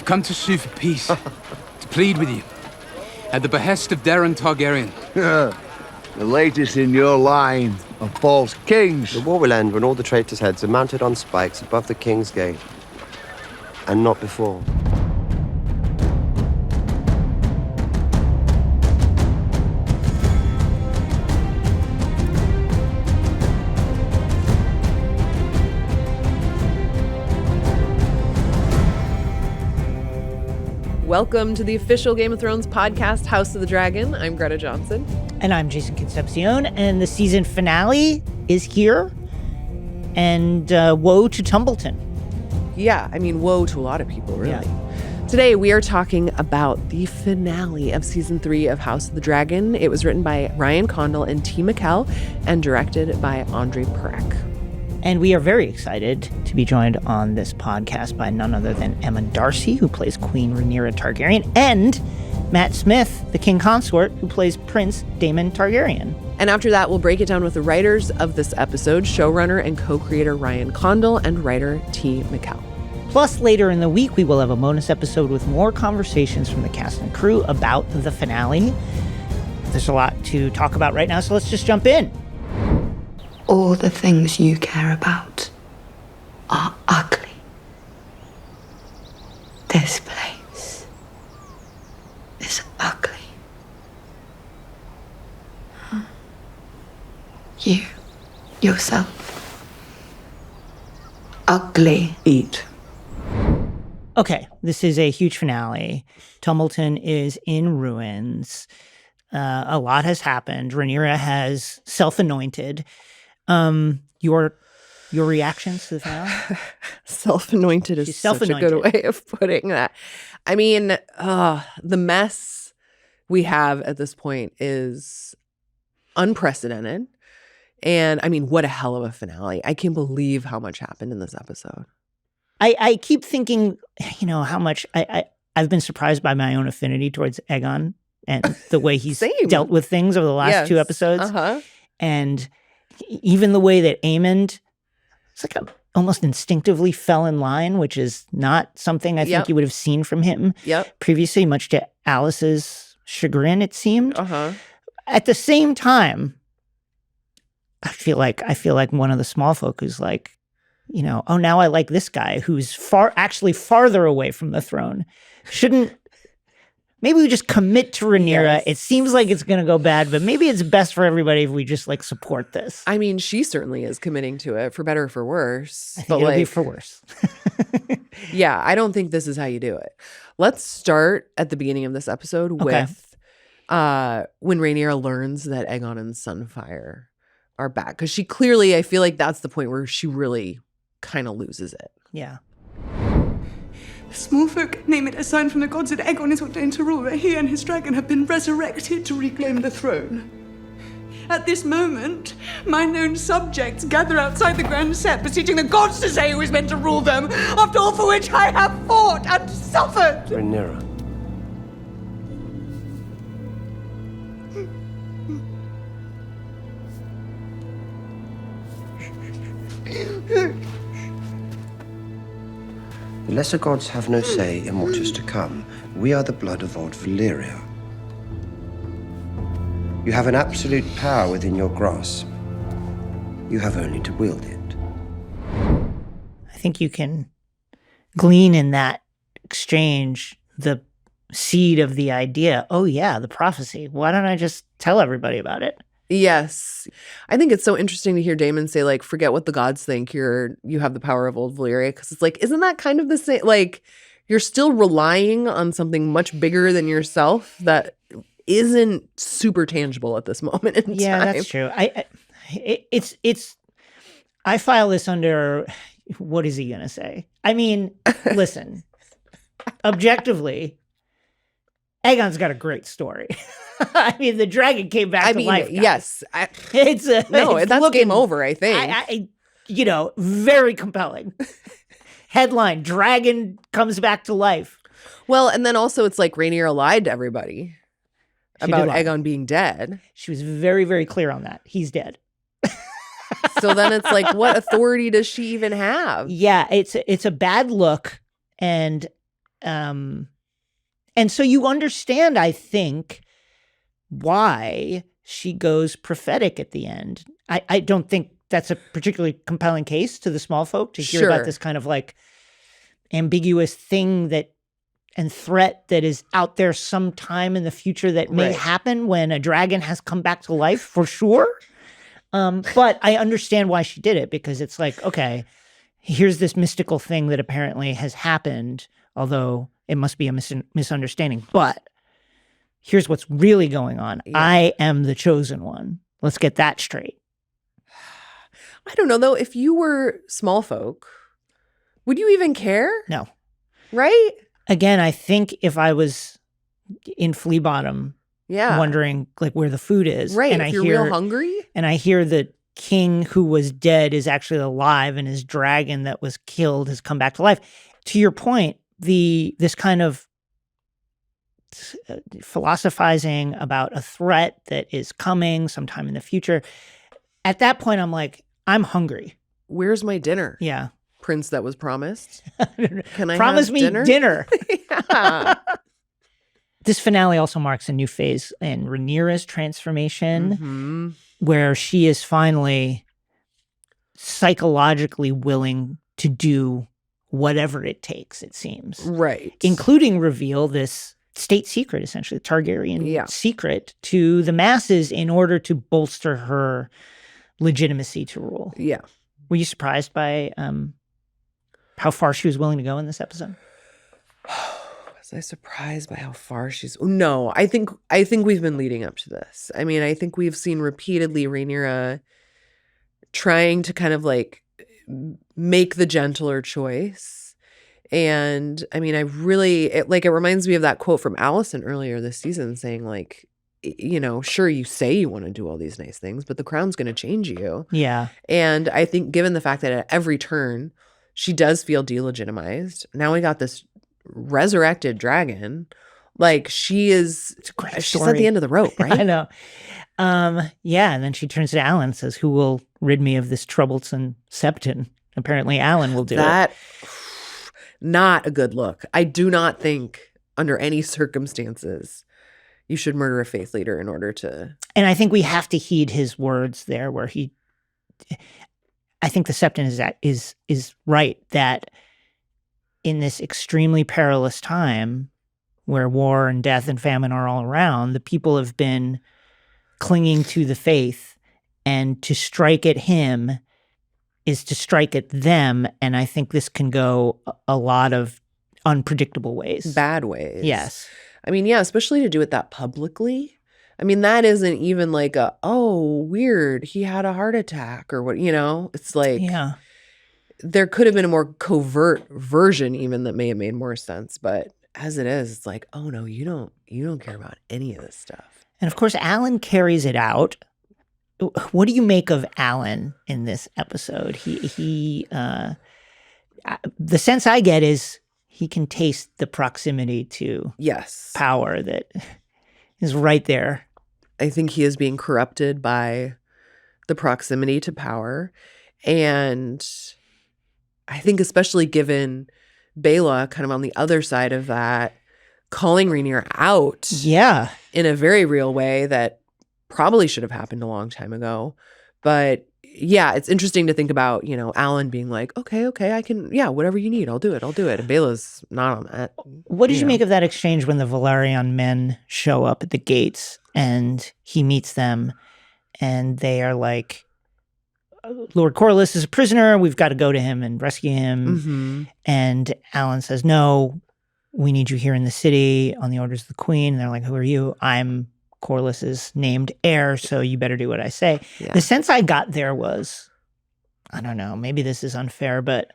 I've come to sue for peace, to plead with you, at the behest of Daemon Targaryen. The latest in your line of false kings. The war will end when all the traitors' heads are mounted on spikes above the king's gate. And not before. Welcome to the official Game of Thrones podcast, House of the Dragon. I'm Greta Johnson. And I'm Jason Concepcion, and the season finale is here. And woe to Tumbleton. Yeah, I mean, woe to a lot of people, really. Yeah. Today, we are talking about the finale of season 3 of House of the Dragon. It was written by Ryan Condal and T. Mikkel and directed by Andre Perec. And we are very excited to be joined on this podcast by none other than Emma Darcy, who plays Queen Rhaenyra Targaryen, and Matt Smith, the King Consort, who plays Prince Daemon Targaryen. And after that, we'll break it down with the writers of this episode, showrunner and co-creator Ryan Condal and writer T. Mikkel. Plus, later in the week, we will have a bonus episode with more conversations from the cast and crew about the finale. There's a lot to talk about right now, so let's just jump in. All the things you care about are ugly. This place is ugly. You, yourself, ugly. Eat. Okay, this is a huge finale. Tumbleton is in ruins. A lot has happened. Rhaenyra has self-anointed. Your reactions to the finale? Self-anointed is such a good way of putting that. I mean, the mess we have at this point is unprecedented. And I mean, what a hell of a finale. I can't believe how much happened in this episode. I keep thinking, how much I've been surprised by my own affinity towards Aegon and the way he's dealt with things over the last 2 episodes. And even the way that Aemond, it's like almost instinctively fell in line, which is not something I think you would have seen from him previously, much to Alice's chagrin, it seemed. At the same time, I feel like one of the small folk who's like, oh, now I like this guy who's actually farther away from the throne. Maybe we just commit to Rhaenyra. Yes. It seems like it's going to go bad, but maybe it's best for everybody if we just support this. I mean, she certainly is committing to it, for better or for worse. I think it'll be for worse. Yeah, I don't think this is how you do it. Let's start at the beginning of this episode with when Rhaenyra learns that Aegon and Sunfire are back. Because she clearly, I feel like that's the point where she really kind of loses it. Yeah. Small folk name it a sign from the gods that Aegon is ordained to rule, that he and his dragon have been resurrected to reclaim the throne. At this moment, my known subjects gather outside the grand sept, beseeching the gods to say who is meant to rule them, after all for which I have fought and suffered. Rhaenyra. The lesser gods have no say in what is to come. We are the blood of old Valyria. You have an absolute power within your grasp. You have only to wield it. I think you can glean in that exchange the seed of the idea. Oh yeah, the prophecy. Why don't I just tell everybody about it? Yes. I think it's so interesting to hear Daemon say, forget what the gods think. You have the power of old Valyria. Because it's isn't that kind of the same? You're still relying on something much bigger than yourself that isn't super tangible at this moment in time. Yeah, that's true. I file this under, what is he going to say? I mean, listen, objectively, Aegon's got a great story. I mean, the dragon came back to life. Yes. That's game over, I think. Very compelling. Headline, dragon comes back to life. Well, and then also it's Rhaenyra lied to everybody about Aegon being dead. She was very, very clear on that. He's dead. So then it's what authority does she even have? Yeah, it's a bad look. And And so you understand, I think, why she goes prophetic at the end. I don't think that's a particularly compelling case to the small folk to hear about this kind of like ambiguous thing that and threat that is out there sometime in the future that may happen when a dragon has come back to life, for sure. But I understand why she did it, because it's like, okay, here's this mystical thing that apparently has happened, although it must be a misunderstanding. But here's what's really going on. Yeah. I am the chosen one. Let's get that straight. I don't know, though. If you were small folk, would you even care? No. Right? Again, I think if I was in Flea Bottom, wondering like where the food is, right? And if you're real hungry, and I hear the king who was dead is actually alive, and his dragon that was killed has come back to life. To your point, this kind of philosophizing about a threat that is coming sometime in the future. At that point, I'm like, I'm hungry. Where's my dinner? Yeah. Prince that was promised. Can I promise have me dinner? This finale also marks a new phase in Rhaenyra's transformation, where she is finally psychologically willing to do whatever it takes, it seems. Right. Including reveal this state secret, essentially, the Targaryen secret to the masses in order to bolster her legitimacy to rule. Yeah. Were you surprised by how far she was willing to go in this episode? Was I surprised by how far she's... No, I think we've been leading up to this. I mean, I think we've seen repeatedly Rhaenyra trying to kind of like make the gentler choice. And I mean, it reminds me of that quote from Allison earlier this season saying like, you know, sure, you say you want to do all these nice things, but the crown's going to change you. Yeah. And I think given the fact that at every turn she does feel delegitimized, now we got this resurrected dragon, like she's at the end of the rope, right? I know. Yeah, and then she turns to Alan and says, who will rid me of this troublesome septon? Apparently Alan will do that. Not a good look. I do not think under any circumstances you should murder a faith leader in order to... And I think we have to heed his words there where I think the septon is right that in this extremely perilous time where war and death and famine are all around, the people have been clinging to the faith, and to strike at him is to strike at them. And I think this can go a lot of unpredictable ways. Bad ways. Yes. I mean, yeah, especially to do it that publicly. I mean, that isn't even like weird, he had a heart attack or what, you know? It's like, yeah, there could have been a more covert version even that may have made more sense. But as it is, it's like, oh no, you don't care about any of this stuff. And of course, Alan carries it out. What do you make of Alan in this episode? He the sense I get is he can taste the proximity to power that is right there. I think he is being corrupted by the proximity to power. And I think especially given Bela kind of on the other side of that, calling Rhaenyra out in a very real way that probably should have happened a long time ago. But yeah, it's interesting to think about, you know, Alan being like, okay, I can, whatever you need, I'll do it. And Bela's not on that. What did you make of that exchange when the Valyrian men show up at the gates and he meets them and they are like, Lord Corlys is a prisoner. We've got to go to him and rescue him. Mm-hmm. And Alan says, no, we need you here in the city on the orders of the queen. And they're like, who are you? I'm Corlys's named heir, so you better do what I say. Yeah. The sense I got there was, I don't know, maybe this is unfair, but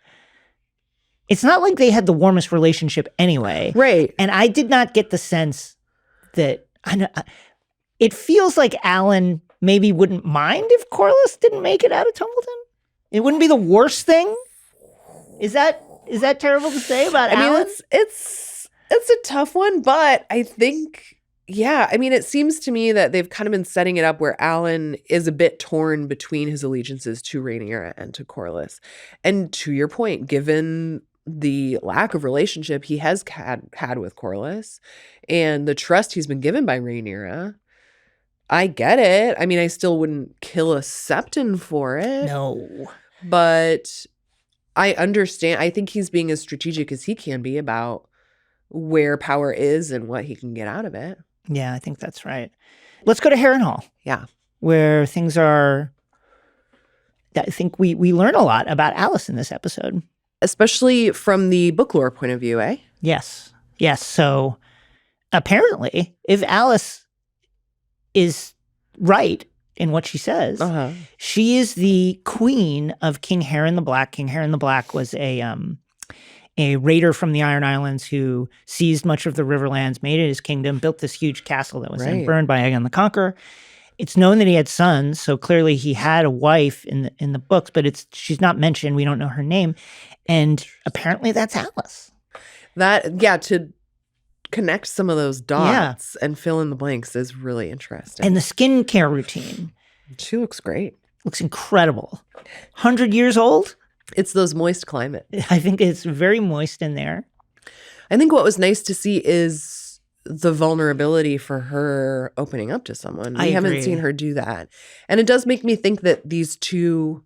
it's not like they had the warmest relationship anyway. Right. And I did not get the sense that, it feels like Alan maybe wouldn't mind if Corlys didn't make it out of Tumbleton. It wouldn't be the worst thing. Is that terrible to say about Alan? I mean, it's a tough one, but I think... Yeah, I mean, it seems to me that they've kind of been setting it up where Alan is a bit torn between his allegiances to Rhaenyra and to Corlys. And to your point, given the lack of relationship he has had with Corlys and the trust he's been given by Rhaenyra. I get it. I mean, I still wouldn't kill a Septon for it. No. But I understand. I think he's being as strategic as he can be about where power is and what he can get out of it. Yeah, I think that's right. Let's go to Harrenhal. Yeah. Where things are... I think we learn a lot about Alice in this episode. Especially from the book lore point of view, eh? Yes. Yes. So apparently, if Alice is right in what she says, she is the queen of King Harren the Black. King Harren the Black was a raider from the Iron Islands who seized much of the Riverlands, made it his kingdom, built this huge castle that was then burned by Aegon the Conqueror. It's known that he had sons, so clearly he had a wife in the books, but she's not mentioned. We don't know her name. And apparently that's Alice. To connect some of those dots and fill in the blanks is really interesting. And the skincare routine. She looks great. Looks incredible. 100 years old? It's those moist climate. I think it's very moist in there. I think what was nice to see is the vulnerability for her opening up to someone. We haven't seen her do that. And it does make me think that these two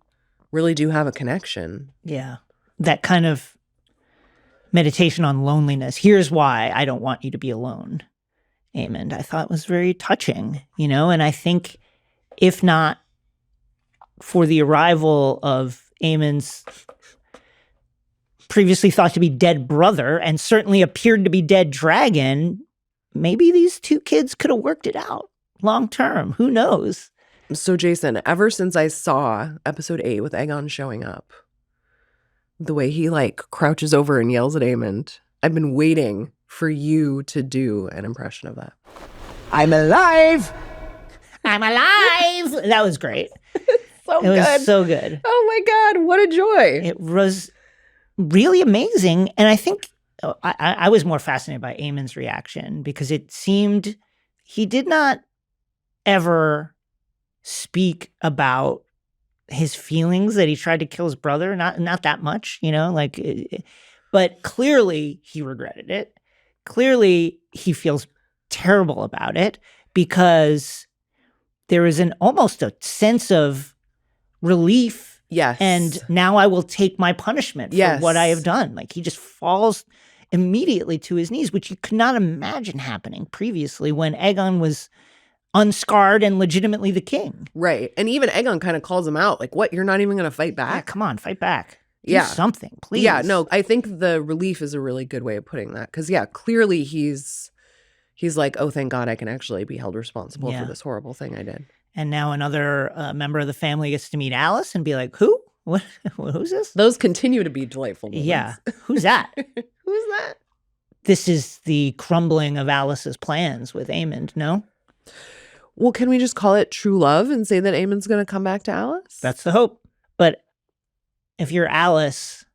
really do have a connection. Yeah. That kind of meditation on loneliness. Here's why I don't want you to be alone, Aemond. I thought was very touching, and I think if not for the arrival of Aemond's previously thought to be dead brother and certainly appeared to be dead dragon, maybe these two kids could have worked it out long term. Who knows? So, Jason, ever since I saw episode 8 with Aegon showing up, the way he crouches over and yells at Aemond, I've been waiting for you to do an impression of that. I'm alive! I'm alive! That was great. It was so good. Oh my God, what a joy. It was really amazing. And I think I was more fascinated by Aemon's reaction because it seemed he did not ever speak about his feelings that he tried to kill his brother. Not that much, but clearly he regretted it. Clearly he feels terrible about it because there is almost a sense of relief. Yes. And now I will take my punishment for what I have done. He just falls immediately to his knees, which you could not imagine happening previously when Aegon was unscarred and legitimately the king. Right. And even Aegon kind of calls him out. What? You're not even going to fight back? Yeah, come on, fight back. Do something, please. Yeah, no, I think the relief is a really good way of putting that. Because, clearly he's like, oh, thank God I can actually be held responsible for this horrible thing I did. And now another member of the family gets to meet Alice and be like, who? What? Who's this? Those continue to be delightful moments. Yeah. Who's that? Who's that? This is the crumbling of Alice's plans with Aemond, no? Well, can we just call it true love and say that Aemond's going to come back to Alice? That's the hope. But if you're Alice,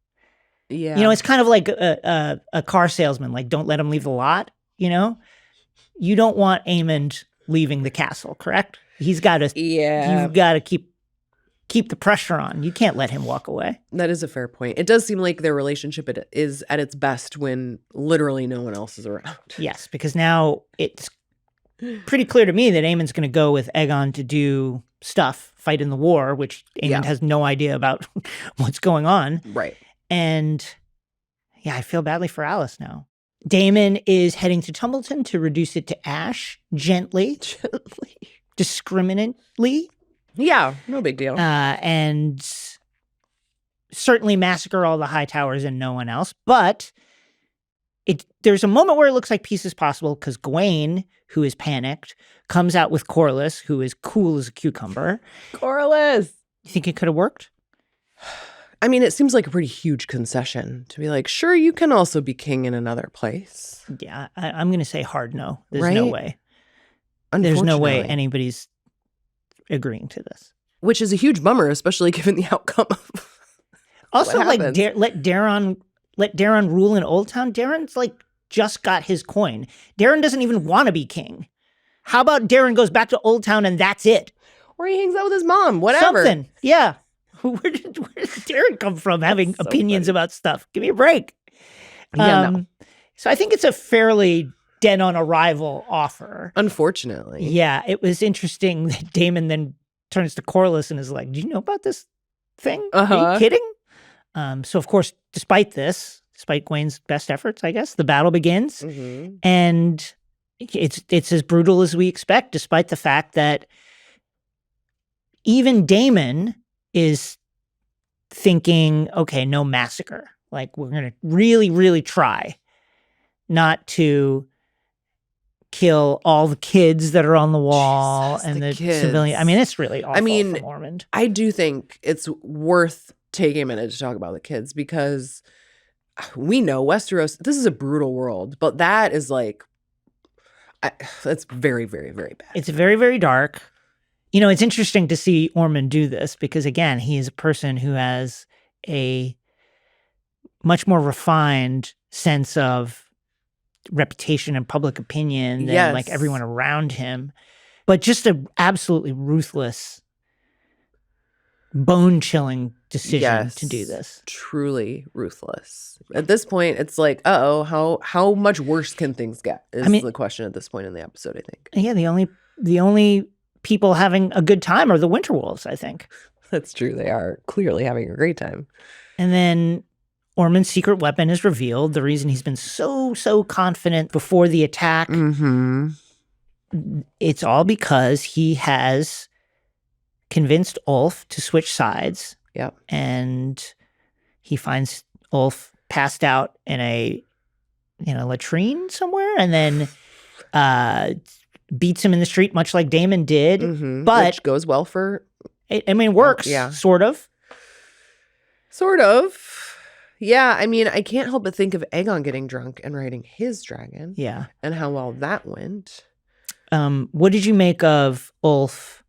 it's kind of like a car salesman. Don't let him leave the lot, You don't want Aemond leaving the castle, correct? He's got to. Yeah. You've got to keep the pressure on. You can't let him walk away. That is a fair point. It does seem like their relationship is at its best when literally no one else is around. Yes, because now it's pretty clear to me that Aemond's going to go with Aegon to do stuff, fight in the war, which Aemond has no idea about what's going on. Right. And I feel badly for Alice now. Daemon is heading to Tumbleton to reduce it to ash gently. Discriminately. Yeah, no big deal. And certainly massacre all the high towers and no one else. But there's a moment where it looks like peace is possible because Gawain, who is panicked, comes out with Corlys, who is cool as a cucumber. Corlys! You think it could have worked? I mean, it seems like a pretty huge concession to be like, sure, you can also be king in another place. Yeah, I'm going to say hard no. There's no way. There's no way anybody's agreeing to this. Which is a huge bummer, especially given the outcome of also, let Daeron rule in Old Town. Daeron's just got his coin. Daeron doesn't even want to be king. How about Daeron goes back to Old Town and that's it? Or he hangs out with his mom, whatever. Something. Yeah. where did Darren come from having opinions about stuff? Give me a break. No. So I think it's a fairly dead on arrival offer. Unfortunately. Yeah, it was interesting that Daemon then turns to Corlys and is like, do you know about this thing? Are you kidding? So of course, despite Gwain's best efforts, I guess, the battle begins. Mm-hmm. And it's as brutal as we expect, despite the fact that even Daemon is thinking, okay, no massacre. Like, we're going to really, really try not to kill all the kids that are on the wall and the civilian. I mean, it's really awful from Ormond. I do think it's worth taking a minute to talk about the kids because we know Westeros, this is a brutal world, but that is like, that's very, very, very bad. It's very, very dark. You know, it's interesting to see Ormond do this because, again, he is a person who has a much more refined sense of reputation and public opinion than like everyone around him. But just an absolutely ruthless, bone-chilling decision to do this. Truly ruthless. At this point, it's like, how much worse can things get? Is the question at this point in the episode, I think. Yeah, the only people having a good time are the Winterwolves, I think. That's true. They are clearly having a great time. And then Ormond's secret weapon is revealed. The reason he's been so confident before the attack. Mm-hmm. It's all because he has convinced Ulf to switch sides. Yep. And he finds Ulf passed out in a latrine somewhere and then beats him in the street, much like Daemon did. Mm-hmm. But which goes well for... it works, sort of. Sort of. Yeah, I mean, I can't help but think of Aegon getting drunk and riding his dragon. Yeah. And how well that went. What did you make of Ulf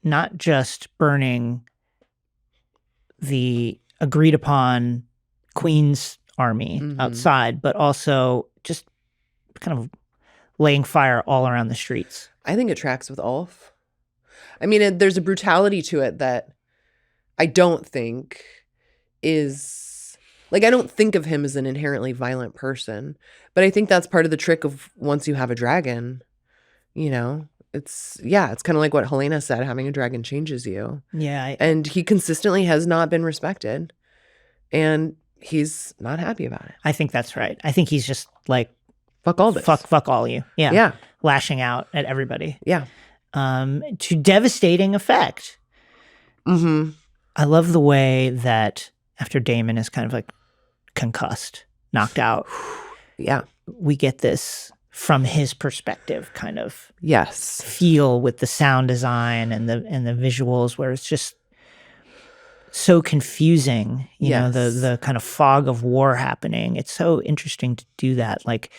not just burning the agreed upon Queen's army outside, but also just kind of laying fire all around the streets? I think it tracks with Ulf. I mean, there's a brutality to it that I don't think is... Like, I don't think of him as an inherently violent person, but I think that's part of the trick of once you have a dragon, you know? It's kind of like what Helena said, having a dragon changes you. Yeah. And he consistently has not been respected, and he's not happy about it. I think that's right. I think he's just like, fuck all this. Fuck all you. Yeah. Yeah. Lashing out at everybody. Yeah. To devastating effect. Mm-hmm. I love the way that after Daemon is kind of like concussed, knocked out. Yeah. We get this from his perspective kind of yes feel with the sound design and the visuals where it's just so confusing, you know, the kind of fog of war happening. It's so interesting to do that, like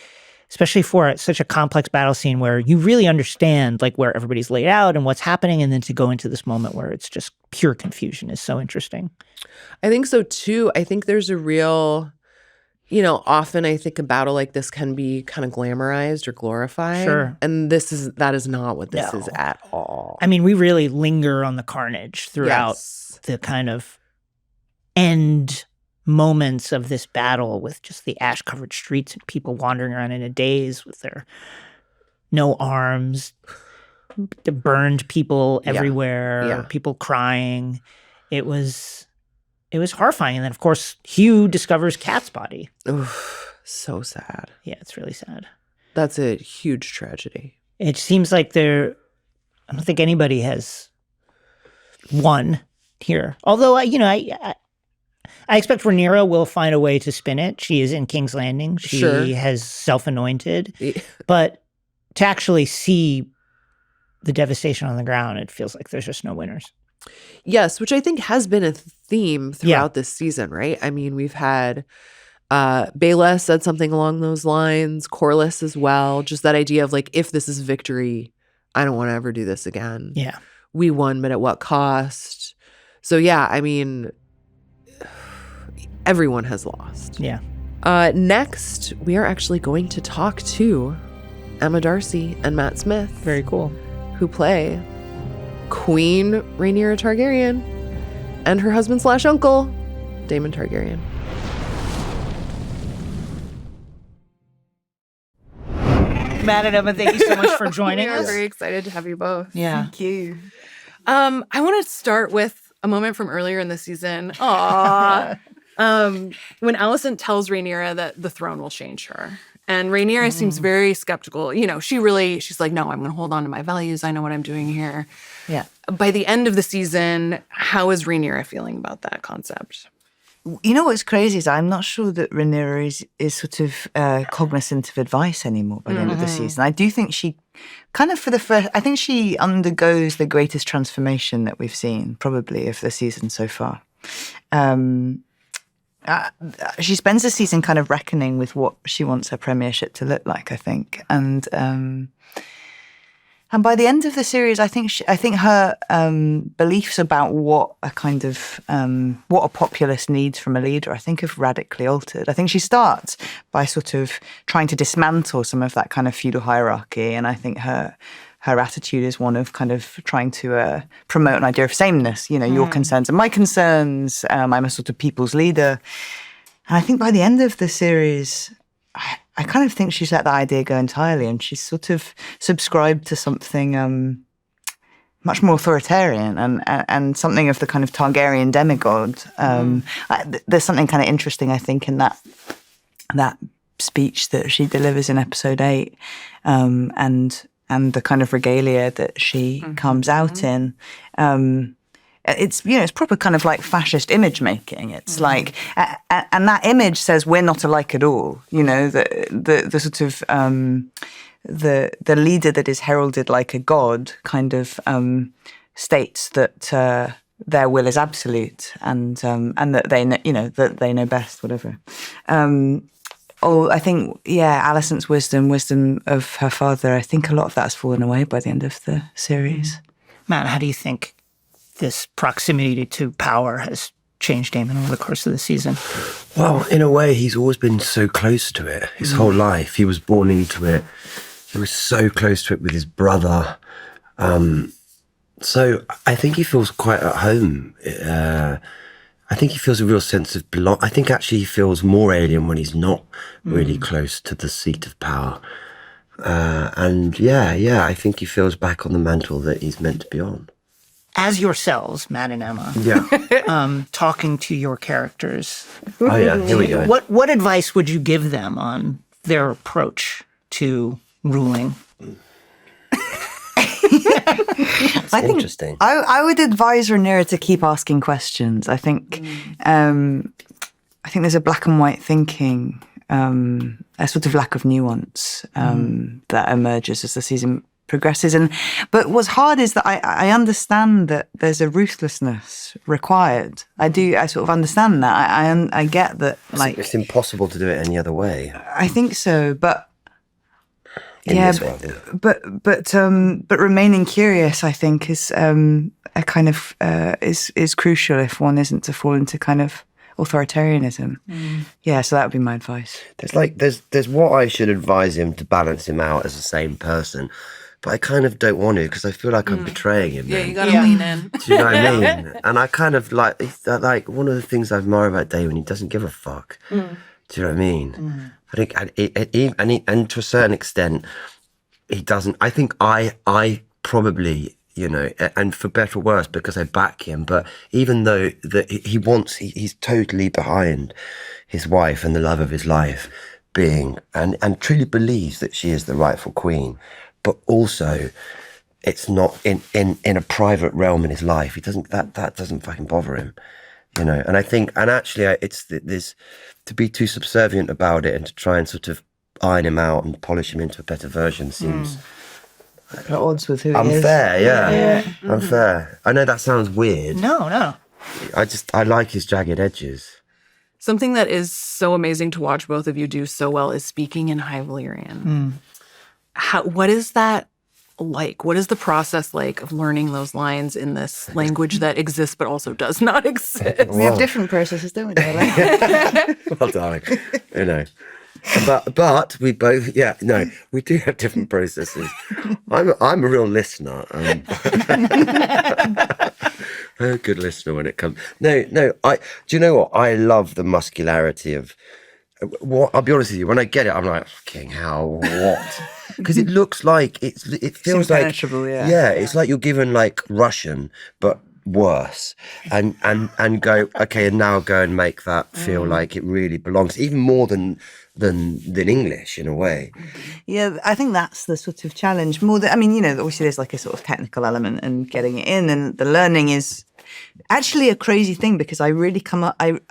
especially for such a complex battle scene where you really understand like where everybody's laid out and what's happening, and then to go into this moment where it's just pure confusion is so interesting. I think so too. I think there's a real, you know, often I think a battle like this can be kind of glamorized or glorified. Sure. And that is not what this is at all. I mean, we really linger on the carnage throughout the kind of end moments of this battle with just the ash-covered streets and people wandering around in a daze with their no arms, the burned people everywhere, people crying. It was horrifying. And then, of course, Hugh discovers Kat's body. Oof, so sad. Yeah, it's really sad. That's a huge tragedy. It seems like I don't think anybody has won here. Although, I expect Rhaenyra will find a way to spin it. She is in King's Landing. She has self-anointed. But to actually see the devastation on the ground, it feels like there's just no winners. Yes, which I think has been a theme throughout this season, right? I mean, we've had Baela said something along those lines, Corlys as well. Just that idea of like, if this is victory, I don't want to ever do this again. Yeah. We won, but at what cost? So yeah, I mean, everyone has lost. Yeah. Next, we are actually going to talk to Emma Darcy and Matt Smith. Very cool. Who play Queen Rhaenyra Targaryen and her husband/uncle, Daemon Targaryen. Matt and Emma, thank you so much for joining us. We're very excited to have you both. Yeah. Thank you. I want to start with a moment from earlier in the season. Aww. When Alicent tells Rhaenyra that the throne will change her. And Rhaenyra seems very skeptical. You know, she's like, no, I'm going to hold on to my values. I know what I'm doing here. Yeah. By the end of the season, how is Rhaenyra feeling about that concept? You know what's crazy is I'm not sure that Rhaenyra is sort of cognizant of advice anymore by the end of the season. I do think she kind of I think she undergoes the greatest transformation that we've seen probably of the season so far. She spends the season kind of reckoning with what she wants her premiership to look like, I think. And by the end of the series, I think her beliefs about what a kind of what a populace needs from a leader, I think, have radically altered. I think she starts by sort of trying to dismantle some of that kind of feudal hierarchy, and I think her attitude is one of kind of trying to promote an idea of sameness. You know, your concerns are my concerns. I'm a sort of people's leader, and I think by the end of the series, I kind of think she's let that idea go entirely, and she's sort of subscribed to something much more authoritarian and something of the kind of Targaryen demigod. There's something kind of interesting, I think, in that speech that she delivers in episode 8, and the kind of regalia that she comes out in. It's, you know, it's proper kind of like fascist image making. It's like, and that image says we're not alike at all. You know, the sort of the leader that is heralded like a god kind of states that their will is absolute and that they know, you know, that they know best, whatever. I think, yeah, Alicent's wisdom of her father, I think a lot of that's fallen away by the end of the series. Matt, how do you think this proximity to power has changed Daemon over the course of the season? Well, in a way, he's always been so close to it his whole life. He was born into it. He was so close to it with his brother. So I think he feels quite at home. I think he feels a real sense of belong. I think actually he feels more alien when he's not really close to the seat of power. And I think he feels back on the mantle that he's meant to be on. As yourselves, Matt and Emma, talking to your characters. Oh yeah, here we go. What advice would you give them on their approach to ruling? I think interesting. I would advise Rhaenyra to keep asking questions. I think there's a black and white thinking, a sort of lack of nuance that emerges as the season progresses. But what's hard is that I understand that there's a ruthlessness required. I sort of understand that. I get that. Like, it's impossible to do it any other way. I think so, but. But remaining curious, I think, is a kind of is crucial if one isn't to fall into kind of authoritarianism. Yeah, so that would be my advice. There's what I should advise him to balance him out as the same person, but I kind of don't want to because I feel like I'm betraying him. Yeah, you got to lean in. Do you know what I mean? And I kind of like one of the things I admire about Daemon, he doesn't give a fuck. Do you know what I mean? I think, and to a certain extent, he doesn't. I think I probably, you know, and for better or worse, because I back him. But even though he's totally behind his wife and the love of his life being, and truly believes that she is the rightful queen. But also, it's not in a private realm in his life. He doesn't that doesn't fucking bother him, you know. And I think, and actually, it's this. To be too subservient about it and to try and sort of iron him out and polish him into a better version seems at odds with who he is. Unfair, yeah. Unfair. I know that sounds weird. No. I like his jagged edges. Something that is so amazing to watch both of you do so well is speaking in High Valyrian. What is that like? What is the process like of learning those lines in this language that exists but also does not exist? We have different processes, don't we, darling? Well, darling, you know. but we both, we do have different processes. I'm a real listener. I'm a good listener when it comes. No. Do you know what? I love the muscularity of. I'll be honest with you. When I get it, I'm like, fucking hell, what? Because it looks like it feels like it's like you're given like Russian, but worse, and go okay, and now go and make that feel like it really belongs, even more than English in a way. Yeah, I think that's the sort of challenge. More than, I mean, obviously there's like a sort of technical element and getting it in, and the learning is actually a crazy thing because I really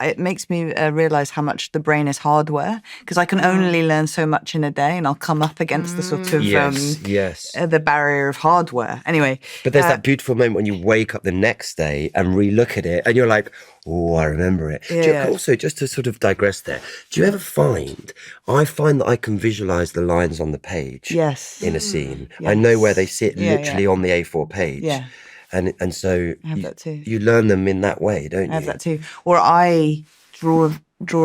it makes me realize how much the brain is hardware, because I can only learn so much in a day, and I'll come up against the sort of the barrier of hardware. Anyway, but there's that beautiful moment when you wake up the next day and re-look at it, and you're like, oh, I remember it. Also, just to sort of digress there, do you ever find that I can visualize the lines on the page in a scene? Yes. I know where they sit literally on the A4 page. Yeah. And so I have that too. You learn them in that way, don't you? I have that too. Or I draw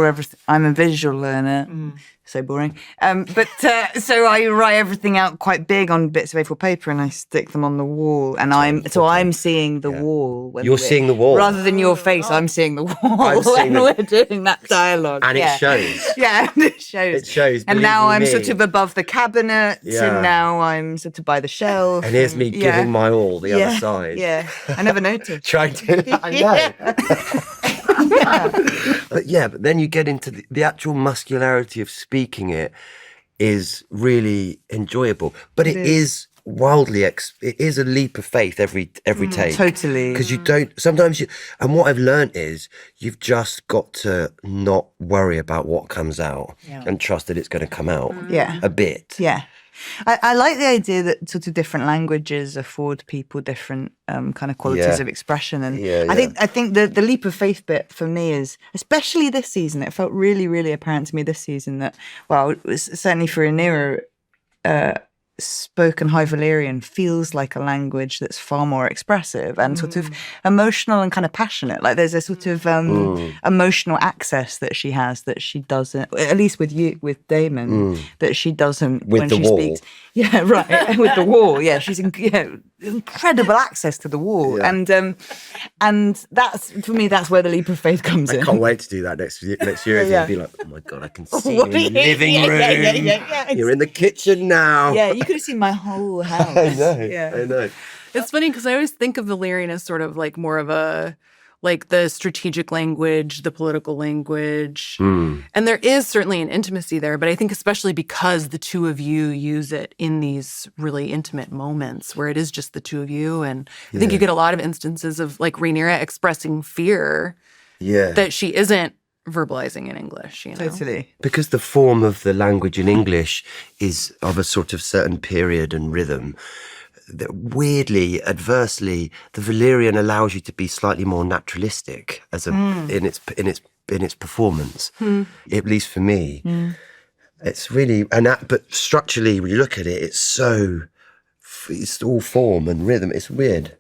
everything. I'm a visual learner. So boring. But so I write everything out quite big on bits of A4 paper and I stick them on the wall. And I'm seeing the wall. When you're seeing the wall. Rather than your face, I'm seeing the wall when we're doing that dialogue. And it shows. Yeah, it shows. It shows. And now I'm sort of above the cabinet. Yeah. And now I'm sort of by the shelf. And here's me giving my all the other side. Yeah. I never noticed. Trying to. I know. But then you get into the actual muscularity of speaking it is really enjoyable. But it is wildly, it is a leap of faith every take. Totally. Because you don't, sometimes and what I've learned is you've just got to not worry about what comes out and trust that it's going to come out a bit. Yeah. I like the idea that sort of different languages afford people different kind of qualities of expression, and I think the leap of faith bit for me is, especially this season, it felt really, really apparent to me this season that, well, it was certainly for Rhaenyra, spoken High Valyrian feels like a language that's far more expressive and sort of emotional and kind of passionate. Like there's a sort of emotional access that she has that she doesn't, at least with Daemon, that she doesn't when she speaks. Yeah, right. With the wall. Yeah, she's incredible access to the wall. Yeah. And that's, for me, that's where the leap of faith comes in. I can't wait to do that next year. And be like, oh my God, I can see you in the living room. Yeah. You're in the kitchen now. Yeah, you could have seen my whole house. I know. It's funny because I always think of Valyrian as sort of like more of a, like the strategic language, the political language. And there is certainly an intimacy there, but I think especially because the two of you use it in these really intimate moments where it is just the two of you. And I think you get a lot of instances of like Rhaenyra expressing fear that she isn't verbalizing in English, Totally. Because the form of the language in English is of a sort of certain period and rhythm. That weirdly, adversely, the Valyrian allows you to be slightly more naturalistic as in its performance. At least for me, it's really but structurally, when you look at it, it's all form and rhythm. It's weird.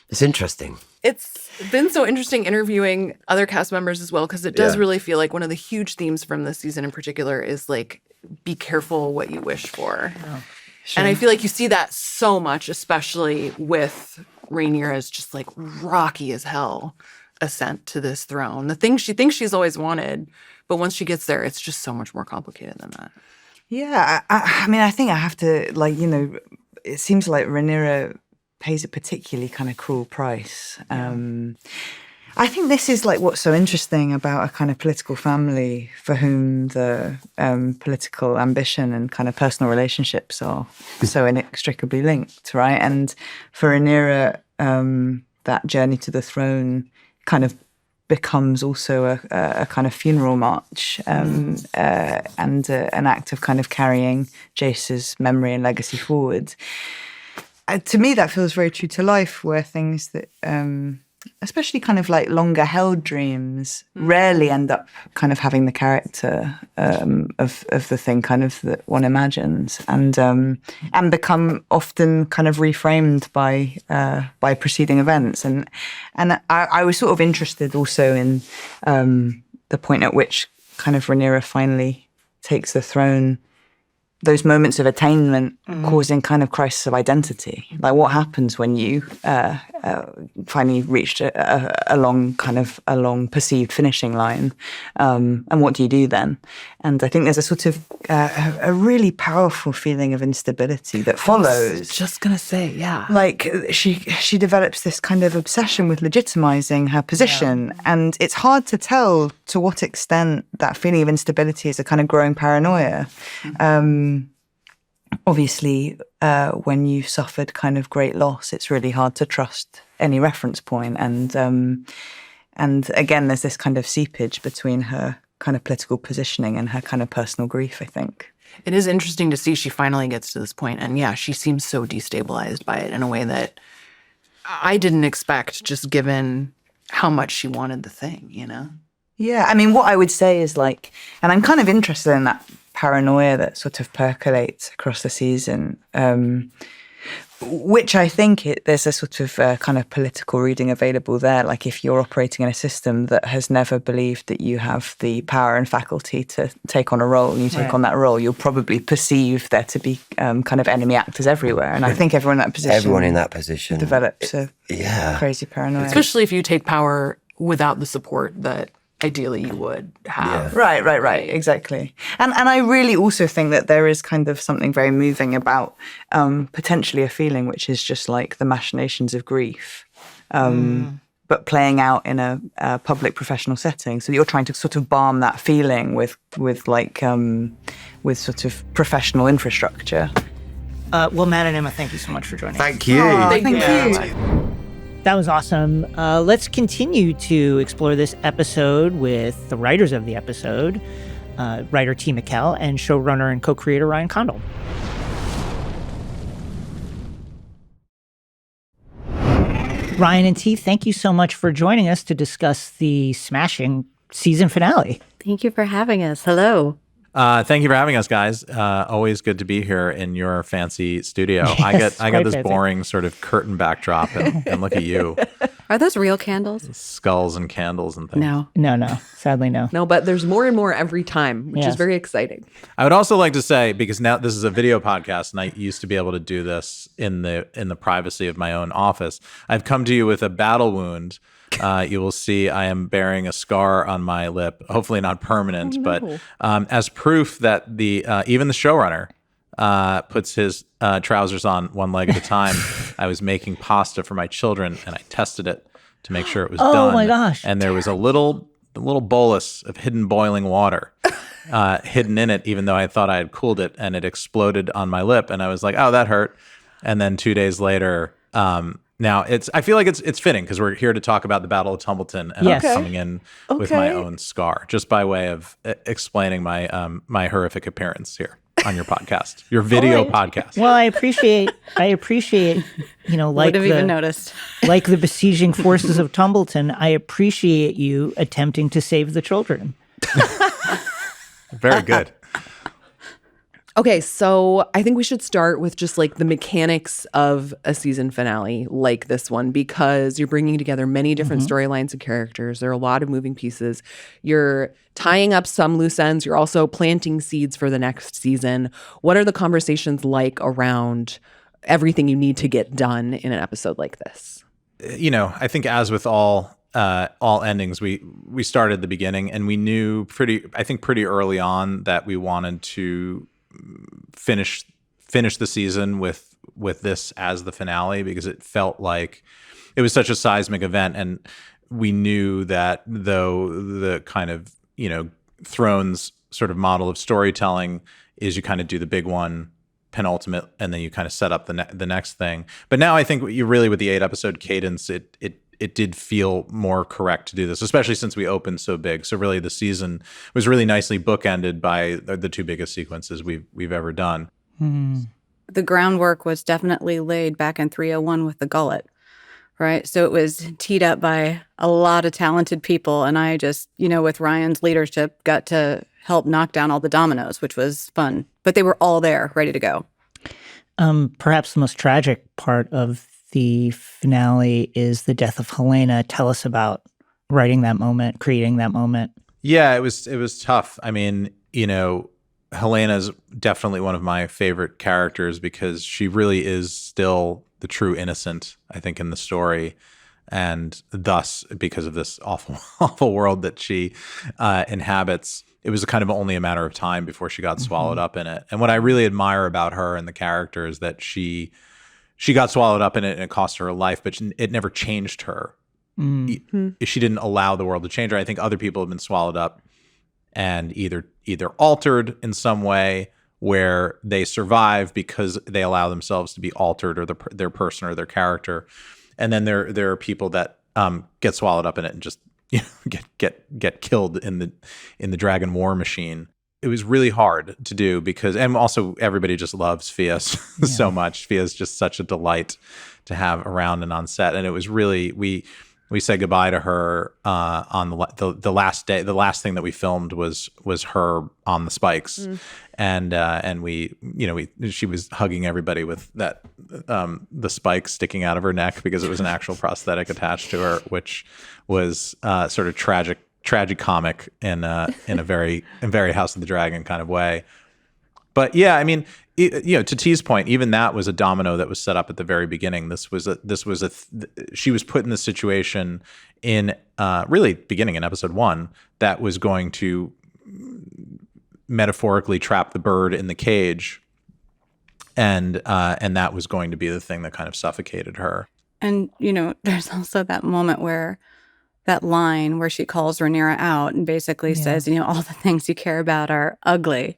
It's interesting. It's been so interesting interviewing other cast members as well, because it does really feel like one of the huge themes from this season in particular is like, be careful what you wish for. Oh. Sure. And I feel like you see that so much, especially with Rhaenyra's just like rocky as hell ascent to this throne. The thing she thinks she's always wanted, but once she gets there, it's just so much more complicated than that. Yeah, I mean, I think I have to, like, it seems like Rhaenyra pays a particularly kind of cruel price. I think this is like what's so interesting about a kind of political family for whom the political ambition and kind of personal relationships are so inextricably linked, right? And for Rhaenyra, that journey to the throne kind of becomes also a kind of funeral march and an act of kind of carrying Jace's memory and legacy forward. To me, that feels very true to life, where things that... especially kind of like longer held dreams rarely end up kind of having the character of the thing kind of that one imagines, and become often kind of reframed by preceding events. And I was sort of interested also in the point at which kind of Rhaenyra finally takes the throne, those moments of attainment causing kind of crisis of identity. Like, what happens when you finally reached a long perceived finishing line, and what do you do then? And I think there's a sort of a really powerful feeling of instability that follows. I was just gonna say, yeah. Like, she develops this kind of obsession with legitimizing her position, and it's hard to tell to what extent that feeling of instability is a kind of growing paranoia. Obviously, when you've suffered kind of great loss, it's really hard to trust any reference point. And again, there's this kind of seepage between her kind of political positioning and her kind of personal grief, I think. It is interesting to see she finally gets to this point. And yeah, she seems so destabilized by it in a way that I didn't expect, just given how much she wanted the thing, you know? Yeah, I mean, what I would say is like, and I'm kind of interested in that paranoia that sort of percolates across the season, which I think there's a sort of kind of political reading available there. Like, if you're operating in a system that has never believed that you have the power and faculty to take on a role, and you take on that role, you'll probably perceive there to be kind of enemy actors everywhere. And I think everyone in that position develops a crazy paranoia. Especially if you take power without the support that ideally you would have. Yeah. Right. Exactly. And I really also think that there is kind of something very moving about potentially a feeling which is just like the machinations of grief, but playing out in a public professional setting. So you're trying to sort of balm that feeling with sort of professional infrastructure. Well, Matt and Emma, thank you so much for joining us. Thank you. Thank you. That was awesome. Let's continue to explore this episode with the writers of the episode, writer T. Mikkel and showrunner and co-creator Ryan Condal. Ryan and T, thank you so much for joining us to discuss the smashing season finale. Thank you for having us. Hello. Thank you for having us, guys. Always good to be here in your fancy studio. Yes, I got this fancy. Boring sort of curtain backdrop, and look at you. Are those real candles? Skulls and candles and things. No. Sadly, no. No, but there's more and more every time, which is very exciting. I would also like to say, because now this is a video podcast, and I used to be able to do this in the privacy of my own office. I've come to you with a battle wound. You will see I am bearing a scar on my lip, hopefully not permanent, but as proof that even the showrunner puts his trousers on one leg at a time. I was making pasta for my children, and I tested it to make sure it was done. Oh my gosh. And there was a little bolus of hidden boiling water hidden in it, even though I thought I had cooled it, and it exploded on my lip. And I was like, oh, that hurt. And then 2 days later, now I feel like it's fitting because we're here to talk about the Battle of Tumbleton, and I'm coming in with my own scar, just by way of explaining my my horrific appearance here on your podcast, your video podcast. Well, I appreciate, like would have even noticed. Like the besieging forces of Tumbleton, I appreciate you attempting to save the children. Very good. Okay, so I think we should start with just like the mechanics of a season finale like this one, because you're bringing together many different storylines and characters. There are a lot of moving pieces. You're tying up some loose ends. You're also planting seeds for the next season. What are the conversations like around everything you need to get done in an episode like this? I think as with all endings, we started at the beginning, and we knew pretty early on that we wanted to finish the season with this as the finale, because it felt like it was such a seismic event, and we knew that though the kind of Thrones sort of model of storytelling is you kind of do the big one penultimate, and then you kind of set up the next thing. But now I think you really, with the 8-episode cadence, it did feel more correct to do this, especially since we opened so big. So really the season was really nicely bookended by the two biggest sequences we've ever done. The groundwork was definitely laid back in 301 with the gullet, right? So it was teed up by a lot of talented people, and I just, with Ryan's leadership, got to help knock down all the dominoes, which was fun. But they were all there, ready to go. Perhaps the most tragic part of the finale is the death of Helena. Tell us about writing that moment, creating that moment. Yeah, it was tough. I mean, Helena's definitely one of my favorite characters because she really is still the true innocent, I think, in the story. And thus, because of this awful, awful world that she inhabits, it was kind of only a matter of time before she got swallowed up in it. And what I really admire about her and the character is that she got swallowed up in it and it cost her life, but it never changed her. She didn't allow the world to change her. I think other people have been swallowed up and either altered in some way where they survive because they allow themselves to be altered or their person or their character. And then there are people that get swallowed up in it and just get killed in the dragon war machine. It was really hard to do because, and also everybody just loves Fia so much. Fia is just such a delight to have around and on set. And it was really, we said goodbye to her on the last day. The last thing that we filmed was her on the spikes, and we she was hugging everybody with that the spikes sticking out of her neck because it was an actual prosthetic attached to her, which was sort of tragicomic in a very House of the Dragon kind of way. But yeah, I mean, to T's point, even that was a domino that was set up at the very beginning. She was put in this situation in really beginning in episode 1 that was going to metaphorically trap the bird in the cage, and that was going to be the thing that kind of suffocated her. And there's also that moment where that line where she calls Rhaenyra out and basically says, all the things you care about are ugly.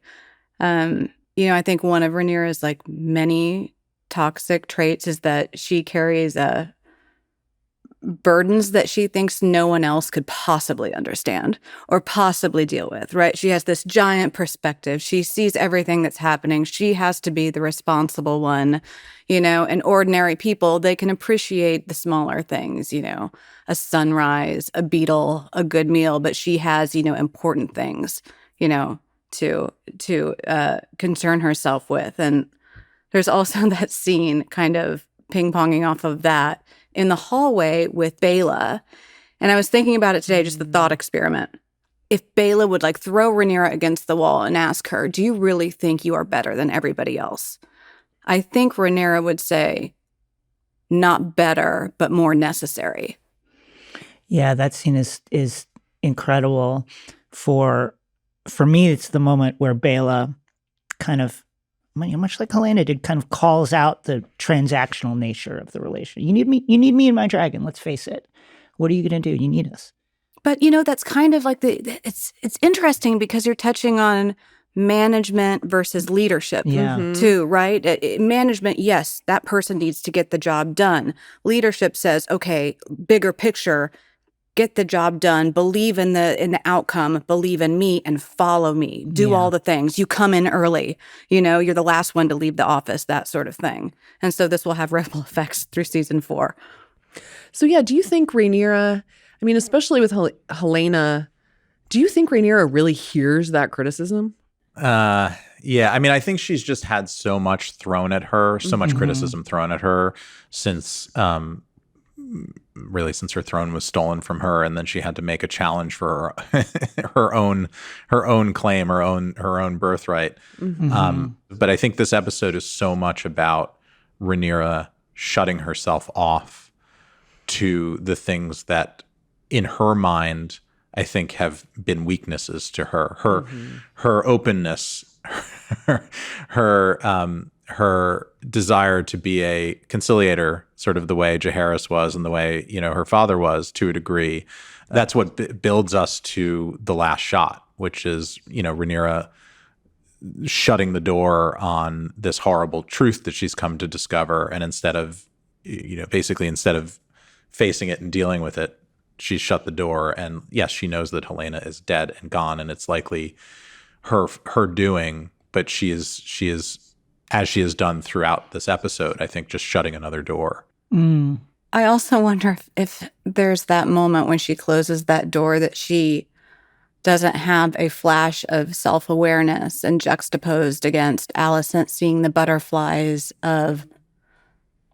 I think one of Rhaenyra's many toxic traits is that she carries burdens that she thinks no one else could possibly understand or possibly deal with, right? She has this giant perspective. She sees everything that's happening. She has to be the responsible one, and ordinary people, they can appreciate the smaller things, a sunrise, a beetle, a good meal, but she has, important things, to concern herself with. And there's also that scene kind of ping-ponging off of that in the hallway with Baela. And I was thinking about it today, just the thought experiment. If Baela would throw Rhaenyra against the wall and ask her, do you really think you are better than everybody else? I think Rhaenyra would say, not better, but more necessary. Yeah, that scene is incredible. For me, it's the moment where Baela kind of, much like Helena did, kind of calls out the transactional nature of the relation. You need me and my dragon, let's face it. What are you going to do? You need us. But, that's kind of it's interesting because you're touching on management versus leadership too, right? Management, yes, that person needs to get the job done. Leadership says, okay, bigger picture, get the job done, believe in the outcome, believe in me, and follow me. Do all the things. You come in early. You're the last one to leave the office, that sort of thing. And so this will have ripple effects through season 4. So yeah, do you think Rhaenyra, especially with Helena, do you think Rhaenyra really hears that criticism? Yeah, I think she's just had so much thrown at her, so much criticism thrown at her since since her throne was stolen from her, and then she had to make a challenge for her own claim, her own birthright. But I think this episode is so much about Rhaenyra shutting herself off to the things that, in her mind, I think have been weaknesses to her. Her openness, her desire to be a conciliator, sort of the way Jaehaerys was and the way, her father was to a degree. That's what builds us to the last shot, which is, Rhaenyra shutting the door on this horrible truth that she's come to discover. And instead of facing it and dealing with it, she's shut the door. And yes, she knows that Helena is dead and gone, and it's likely her doing, but she is, as she has done throughout this episode, I think, just shutting another door. I also wonder if there's that moment when she closes that door that she doesn't have a flash of self-awareness and juxtaposed against Alicent seeing the butterflies of,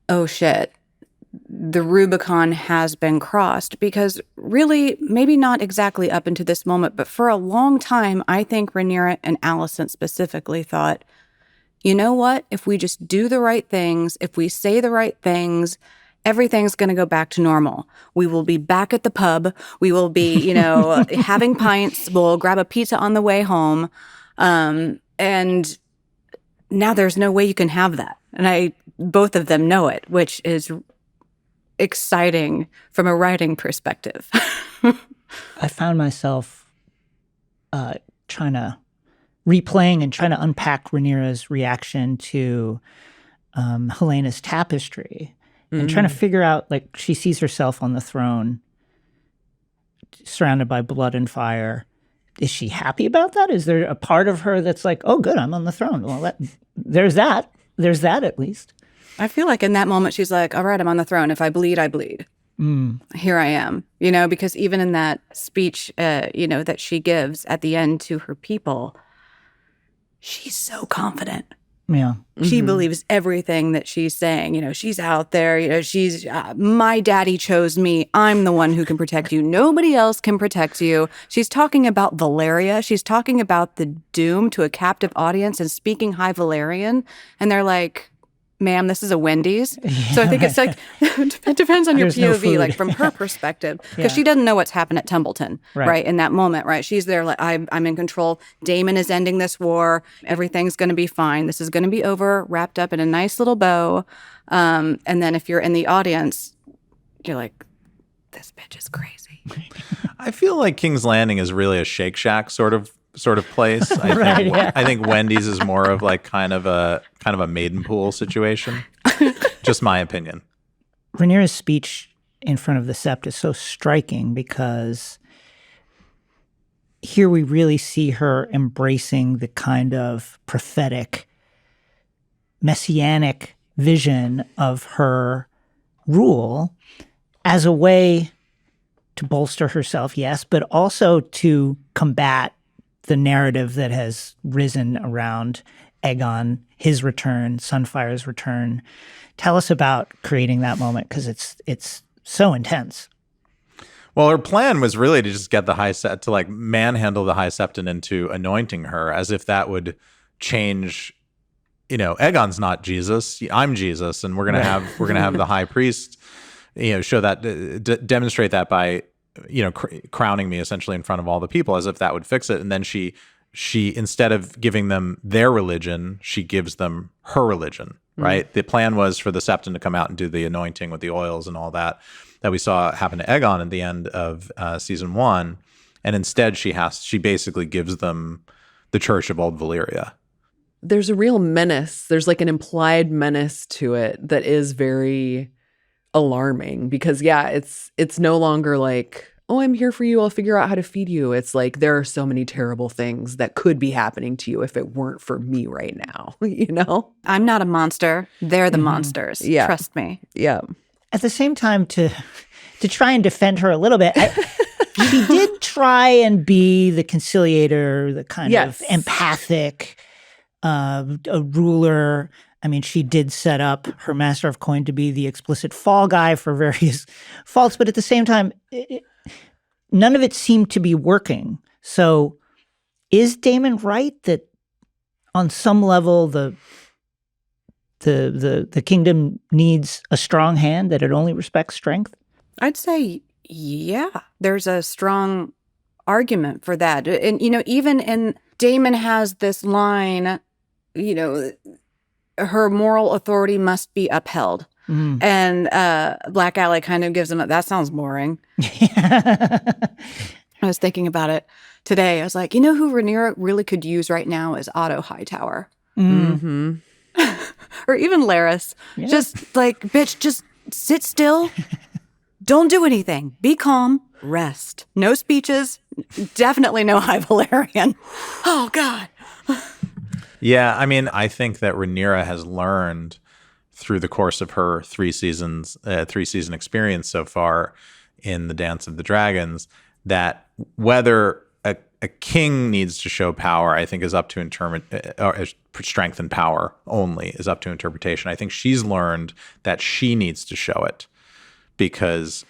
oh shit, the Rubicon has been crossed, because really, maybe not exactly up into this moment, but for a long time, I think Rhaenyra and Alicent specifically thought, you know what? If we just do the right things, if we say the right things, everything's going to go back to normal. We will be back at the pub. We will be, you know, having pints. We'll grab a pizza on the way home. And now there's no way you can have that. And both of them know it, which is exciting from a writing perspective. I found myself trying to replaying and trying to unpack Rhaenyra's reaction to Helena's tapestry and trying to figure out, like, she sees herself on the throne surrounded by blood and fire. Is she happy about that? Is there a part of her that's like, oh, good, I'm on the throne? Well, there's that at least. I feel like in that moment, she's like, all right, I'm on the throne. If I bleed, I bleed. Here I am, you know, because even in that speech, you know, that she gives at the end to her people, she's so confident. Yeah. She believes everything that she's saying. You know, she's out there, you know, she's, my daddy chose me. I'm the one who can protect you. Nobody else can protect you. She's talking about Valyria. She's talking about the doom to a captive audience and speaking High Valyrian. And they're like, ma'am, this is a Wendy's. Yeah. So I think it's like, it depends on your POV, like from her perspective, because she doesn't know what's happened at Tumbleton, right? In that moment, right? She's there like, I'm in control. Daemon is ending this war. Everything's going to be fine. This is going to be over, wrapped up in a nice little bow. And then if you're in the audience, you're like, this bitch is crazy. I feel like King's Landing is really a Shake Shack sort of place. I think Wendy's is more of like kind of a maiden pool situation. Just my opinion. Rhaenyra's speech in front of the Sept is so striking because here we really see her embracing the kind of prophetic, messianic vision of her rule as a way to bolster herself, yes, but also to combat the narrative that has risen around Aegon, his return, Sunfire's return. Tell us about creating that moment, because it's so intense. Well, her plan was really to just get the High Sept to like manhandle the High Septon into anointing her, as if that would change. You know, Aegon's not Jesus. I'm Jesus, and we're gonna have the High Priest. You know, show that, demonstrate that by, you know, crowning me essentially in front of all the people, as if that would fix it. And then she instead of giving them their religion, she gives them her religion, right? The plan was for the Septon to come out and do the anointing with the oils and all that we saw happen to Aegon at the end of season 1. And instead she basically gives them the Church of Old Valyria. There's a real menace. There's like an implied menace to it that is very alarming, because it's no longer like, oh, I'm here for you, I'll figure out how to feed you. It's like, there are so many terrible things that could be happening to you if it weren't for me right now. You know, I'm not a monster, they're the monsters. Trust me. At the same time, to try and defend her a little bit, she did try and be the conciliator, the kind of empathic a ruler. I mean, she did set up her Master of Coin to be the explicit fall guy for various faults, but at the same time, none of it seemed to be working. So is Daemon right that on some level the kingdom needs a strong hand, that it only respects strength? I'd say, yeah, there's a strong argument for that. And, you know, even in Daemon has this line, you know, her moral authority must be upheld. And Black Alley kind of gives him that sounds boring. I was thinking about it today. I was like, you know who Rhaenyra really could use right now is Otto Hightower. Or even Larys. Just like, bitch, just sit still. Don't do anything. Be calm. Rest. No speeches. Definitely no High Valyrian. Oh, God. Yeah, I mean, I think that Rhaenyra has learned through the course of her 3-season experience so far in the Dance of the Dragons, that whether a king needs to show power, I think is up to strength and power only is up to interpretation. I think she's learned that she needs to show it. because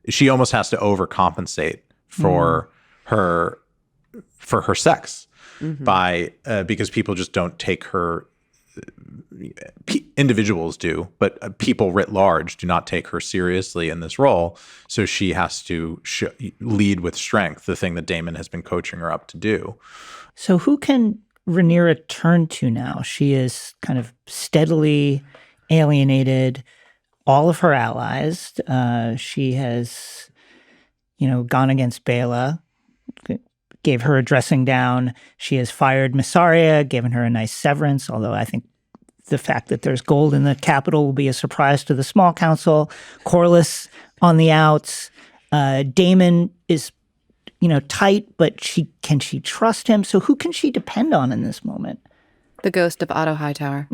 she almost has to overcompensate for her sex by because people just don't take her. Individuals do, but people writ large do not take her seriously in this role. So she has to lead with strength, the thing that Daemon has been coaching her up to do. So who can Rhaenyra turn to now? She is kind of steadily alienated all of her allies. She has, gone against Baela, gave her a dressing down. She has fired Mysaria, given her a nice severance, although I think the fact that there's gold in the capital will be a surprise to the small council. Corlys on the outs. Daemon is, tight, but can she trust him? So who can she depend on in this moment? The ghost of Otto Hightower.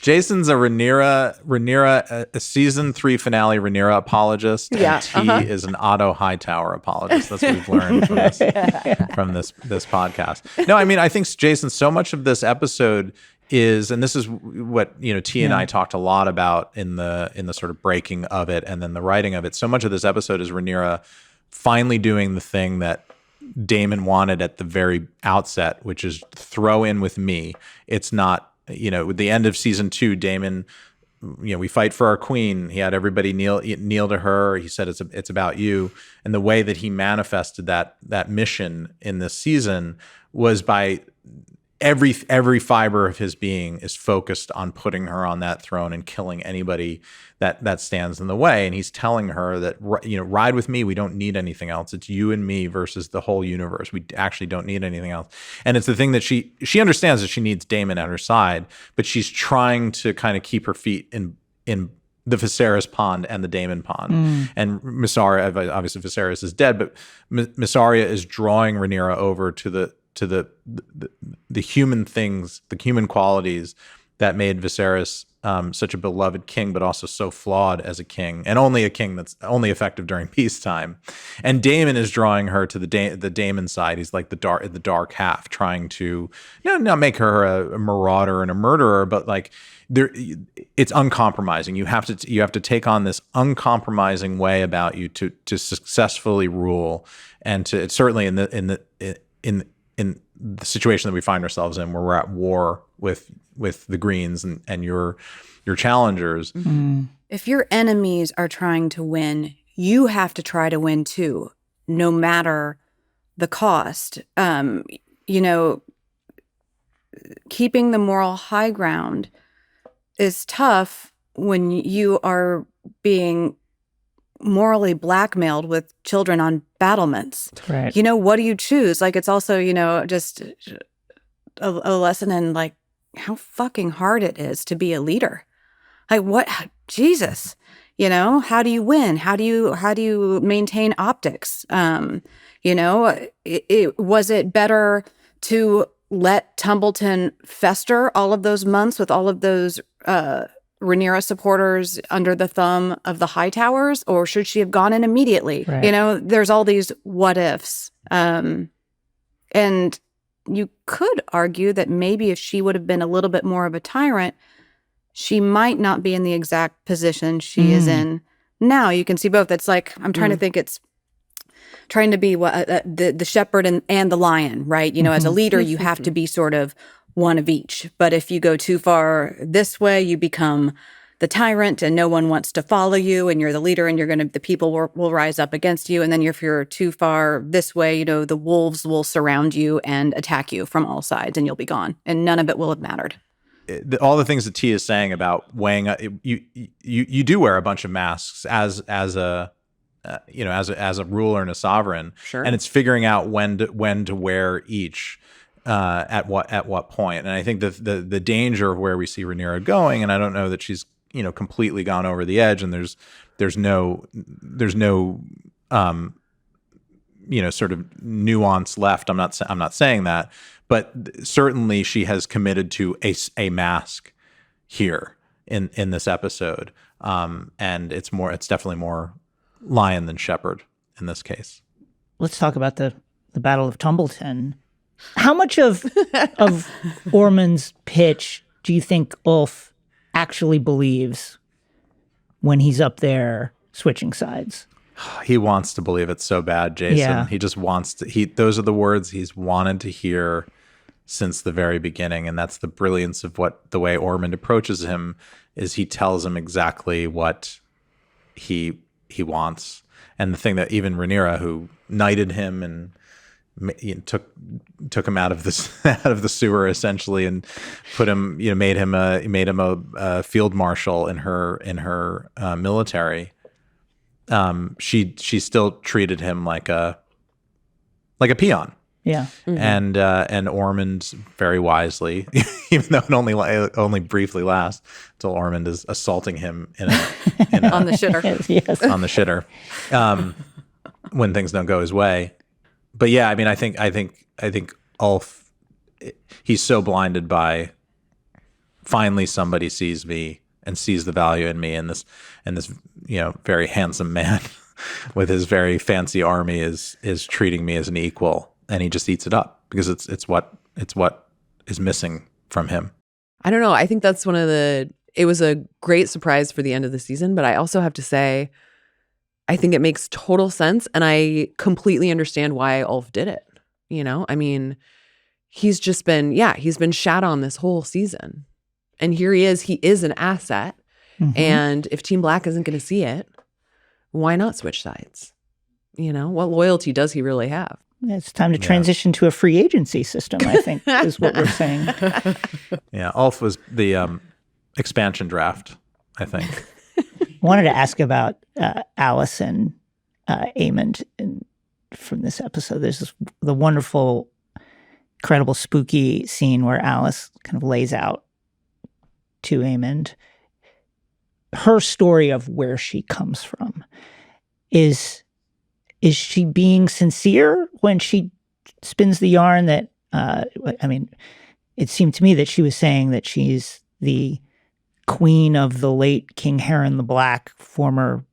Jason's a Rhaenyra, a season 3 finale Rhaenyra apologist. Yeah, and T is an Otto Hightower apologist. That's what we've learned from this podcast. No, I mean, I think, Jason, so much of this episode is, and this is what T and I talked a lot about in the sort of breaking of it and then the writing of it. So much of this episode is Rhaenyra finally doing the thing that Daemon wanted at the very outset, which is throw in with me. It's not. With the end of season 2, Daemon, we fight for our queen. He had everybody kneel to her. He said, it's about you. And the way that he manifested that mission in this season was by every fiber of his being is focused on putting her on that throne and killing anybody that stands in the way. And he's telling her that, ride with me. We don't need anything else. It's you and me versus the whole universe. We actually don't need anything else. And it's the thing that she understands that she needs Daemon at her side, but she's trying to kind of keep her feet in the Viserys pond and the Daemon pond. And Mysaria, obviously Viserys is dead, but Mysaria is drawing Rhaenyra over to the human things, the human qualities that made Viserys such a beloved king, but also so flawed as a king, and only a king that's only effective during peacetime. And Daemon is drawing her to the Daemon side. He's like the dark half, trying to not make her a marauder and a murderer, but like it's uncompromising. You have to take on this uncompromising way about you to successfully rule, and to certainly in the situation that we find ourselves in, where we're at war with the Greens and your challengers. If your enemies are trying to win, you have to try to win too, no matter the cost. Keeping the moral high ground is tough when you are being morally blackmailed with children on battlements. Right. What do you choose? Like, it's also, just a lesson in like how fucking hard it is to be a leader. Like, what, Jesus, how do you win? How do you maintain optics? Was it better to let Tumbleton fester all of those months with all of those Rhaenyra supporters under the thumb of the Hightowers, or should she have gone in immediately? Right. There's all these what ifs. And you could argue that maybe if she would have been a little bit more of a tyrant, she might not be in the exact position she is in now. You can see both. It's like, I'm trying to think, it's trying to be the shepherd and the lion, right? As a leader, you have to be sort of one of each. But if you go too far this way, you become the tyrant and no one wants to follow you, and you're the leader, and the people will rise up against you. And then if you're too far this way, the wolves will surround you and attack you from all sides, and you'll be gone. And none of it will have mattered. All the things that T is saying about weighing, you do wear a bunch of masks as a ruler and a sovereign, sure. And it's figuring out when to wear each. At what point. And I think the danger of where we see Rhaenyra going, and I don't know that she's completely gone over the edge, and there's no sort of nuance left. I'm not saying that, but certainly she has committed to a mask here in this episode, and it's definitely more lion than shepherd in this case. Let's talk about the Battle of Tumbleton. How much of Ormond's pitch do you think Ulf actually believes? when he's up there switching sides. He wants to believe it so bad, Jason. Yeah. He just wants to. Those are the words he's wanted to hear since the very beginning, and that's the brilliance of the way Ormond approaches him. Is he tells him exactly what he wants, and the thing that even Rhaenyra, who knighted him and took him out of the sewer essentially, and put him, made him a field marshal in her military. She still treated him like a peon. Yeah. Mm-hmm. And Ormond very wisely, even though it only briefly lasts, until Ormond is assaulting him in a on the shitter. Yes. On the shitter, when things don't go his way. But yeah, I mean, I think Ulf, he's so blinded by finally somebody sees me and sees the value in me, and this very handsome man with his very fancy army is treating me as an equal, and he just eats it up because it's what is missing from him. I don't know. I think that's it was a great surprise for the end of the season, but I also have to say, I think it makes total sense, and I completely understand why Ulf did it. I mean, he's been shat on this whole season. And here he is an asset. Mm-hmm. And if Team Black isn't going to see it, why not switch sides? What loyalty does he really have? It's time to transition to a free agency system, I think, is what we're saying. Yeah, Ulf was the expansion draft, I think. Wanted to ask about Alice and Aemond from this episode. There's the wonderful, incredible, spooky scene where Alice kind of lays out to Aemond her story of where she comes from. Is she being sincere when she spins the yarn that, it seemed to me that she was saying that she's the queen of the late King Harren the Black, former,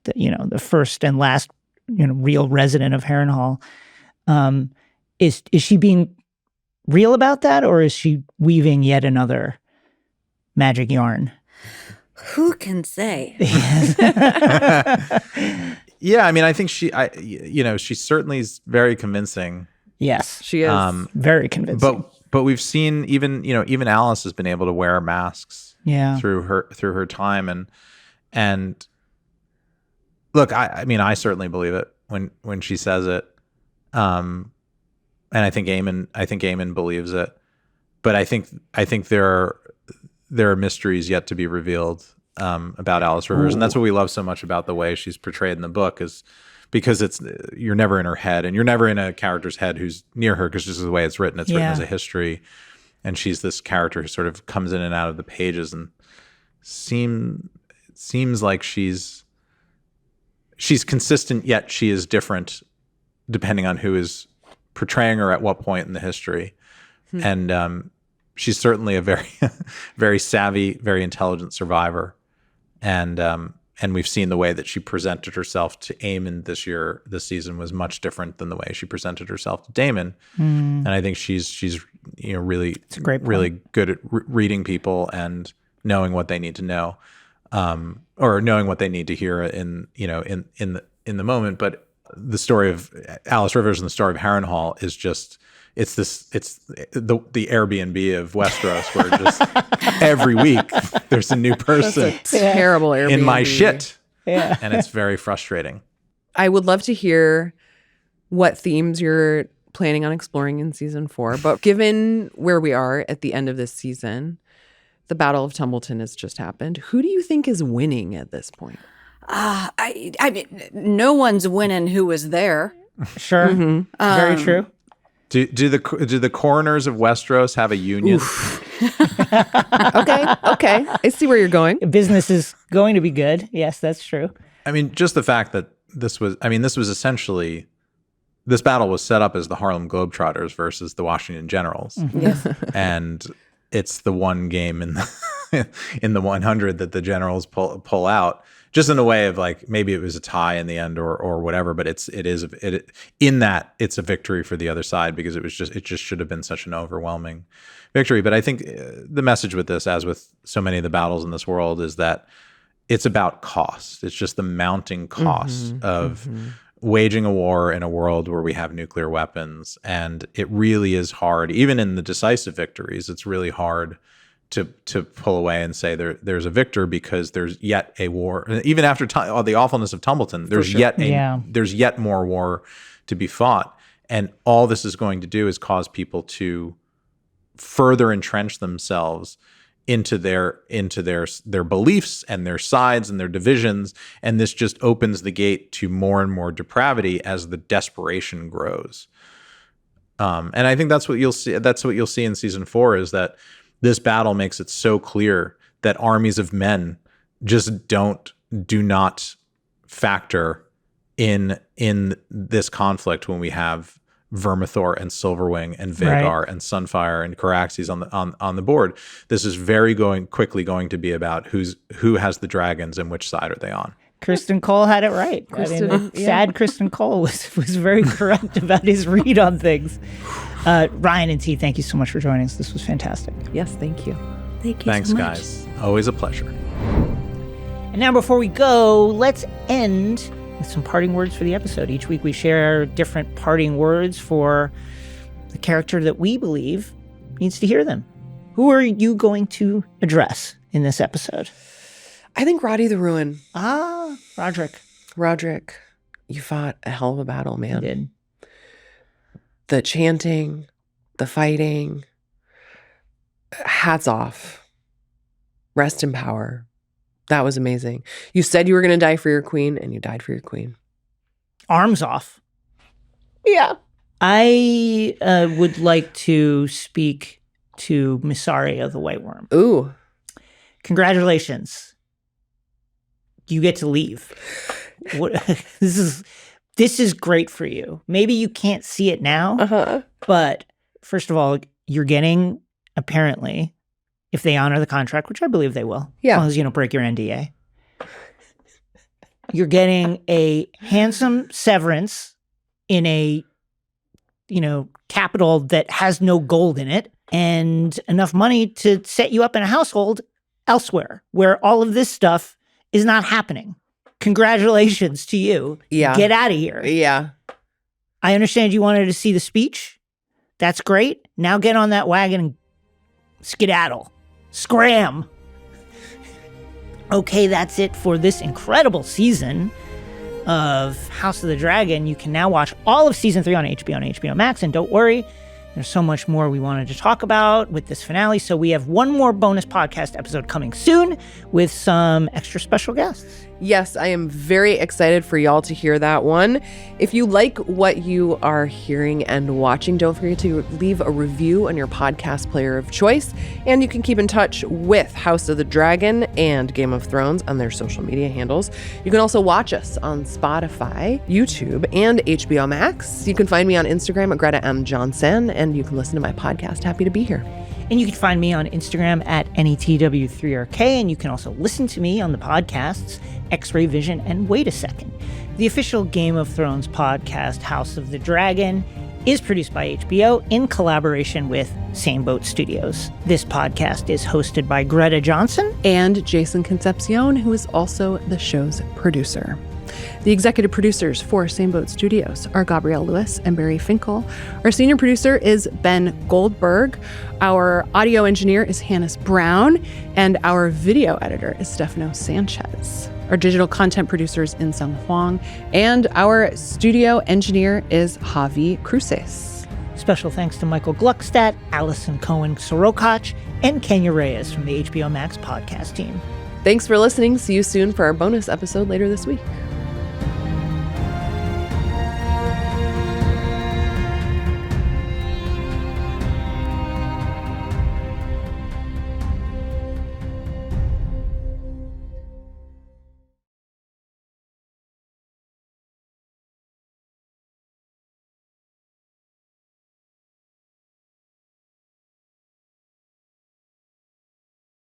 the first and last, real resident of Harrenhal. Is she being real about that, or is she weaving yet another magic yarn? Who can say? Yeah, I mean, I think she certainly is very convincing. Yes, she is very convincing. But we've seen even Alice has been able to wear masks. Yeah. Through her time, and look, I certainly believe it when she says it, and I think Aemond believes it, but I think there are mysteries yet to be revealed about Alice Rivers. Ooh. And that's what we love so much about the way she's portrayed in the book, is because you're never in her head, and you're never in a character's head who's near her, because just the way it's written written as a history, and she's this character who sort of comes in and out of the pages, and seems like she's consistent, yet she is different depending on who is portraying her at what point in the history. And she's certainly a very, very savvy, very intelligent survivor. And we've seen the way that she presented herself to Aemond this season was much different than the way she presented herself to Daemon. And I think she's really, it's a great point. Really good at reading people and knowing what they need to know, or knowing what they need to hear in the moment. But the story of Alice Rivers and the story of Harrenhal is just, it's the Airbnb of Westeros, where just every week there's a new person. That's a terrible Airbnb. In my shit. Yeah. And it's very frustrating. I would love to hear what themes you're planning on exploring in season 4. But given where we are at the end of this season, the Battle of Tumbleton has just happened. Who do you think is winning at this point? I mean, no one's winning who was there. Sure. Mm-hmm. Very true. Do the coroners of Westeros have a union? Okay. I see where you're going. Business is going to be good. Yes, that's true. I mean, just the fact that this was essentially, this battle was set up as the Harlem Globetrotters versus the Washington Generals. Mm-hmm. Yes. And it's the one game in the 100 that the Generals pull out. Just in a way of like, maybe it was a tie in the end or whatever, but it's a victory for the other side, because it just should have been such an overwhelming victory. But I think the message with this, as with so many of the battles in this world, is that it's about cost. It's just the mounting cost of waging a war in a world where we have nuclear weapons. And it really is hard, even in the decisive victories, it's really hard to pull away and say there's a victor, because there's yet a war. Even after the awfulness of Tumbleton, there's yet more war to be fought. And all this is going to do is cause people to further entrench themselves into their beliefs and their sides and their divisions, and this just opens the gate to more and more depravity as the desperation grows. And I think that's what you'll see. That's what you'll see in season 4, is that this battle makes it so clear that armies of men just do not factor in this conflict when we have Vermithor and Silverwing and Vhagar and Sunfire and Caraxes on the board. This is quickly going to be about who has the dragons and which side are they on. Kristen Cole had it right. Sad Kristen Cole was very correct about his read on things. Ryan and T, thank you so much for joining us. This was fantastic. Yes, thank you. Thanks, so much, guys. Always a pleasure. And now, before we go, let's end with some parting words for the episode. Each week we share different parting words for the character that we believe needs to hear them. Who are you going to address in this episode? I think Roddy the Ruin. Roderick. You fought a hell of a battle, man. I did. The chanting, the fighting, hats off. Rest in power. That was amazing. You said you were going to die for your queen, and you died for your queen. Arms off. Yeah. I would like to speak to Mysaria the White Worm. Ooh. Congratulations. You get to leave. This is great for you. Maybe you can't see it now, but first of all, you're getting, apparently, if they honor the contract, which I believe they will, as long as you don't break your NDA, you're getting a handsome severance in a, capital that has no gold in it, and enough money to set you up in a household elsewhere where all of this stuff is not happening. Congratulations to you. Yeah. Get out of here. Yeah. I understand you wanted to see the speech. That's great. Now get on that wagon and skedaddle. Scram. Okay, that's it for this incredible season of House of the Dragon. You can now watch all of season 3 on HBO and HBO Max. And don't worry, there's so much more we wanted to talk about with this finale. So we have one more bonus podcast episode coming soon with some extra special guests. Yes, I am very excited for y'all to hear that one. If you like what you are hearing and watching, don't forget to leave a review on your podcast player of choice. And you can keep in touch with House of the Dragon and Game of Thrones on their social media handles. You can also watch us on Spotify, YouTube, and HBO Max. You can find me on Instagram at Greta M. Johnson, and you can listen to my podcast. Happy to be here. And you can find me on Instagram at NETW3RK, and you can also listen to me on the podcasts X-Ray Vision and Wait a Second. The official Game of Thrones podcast, House of the Dragon, is produced by HBO in collaboration with Same Boat Studios. This podcast is hosted by Greta Johnson and Jason Concepcion, who is also the show's producer. The executive producers for Same Boat Studios are Gabrielle Lewis and Barry Finkel. Our senior producer is Ben Goldberg. Our audio engineer is Hannes Brown. And our video editor is Stefano Sanchez. Our digital content producer is In-Sung Huang. And our studio engineer is Javi Cruces. Special thanks to Michael Gluckstadt, Allison Cohen-Sorokach, and Kenya Reyes from the HBO Max podcast team. Thanks for listening. See you soon for our bonus episode later this week.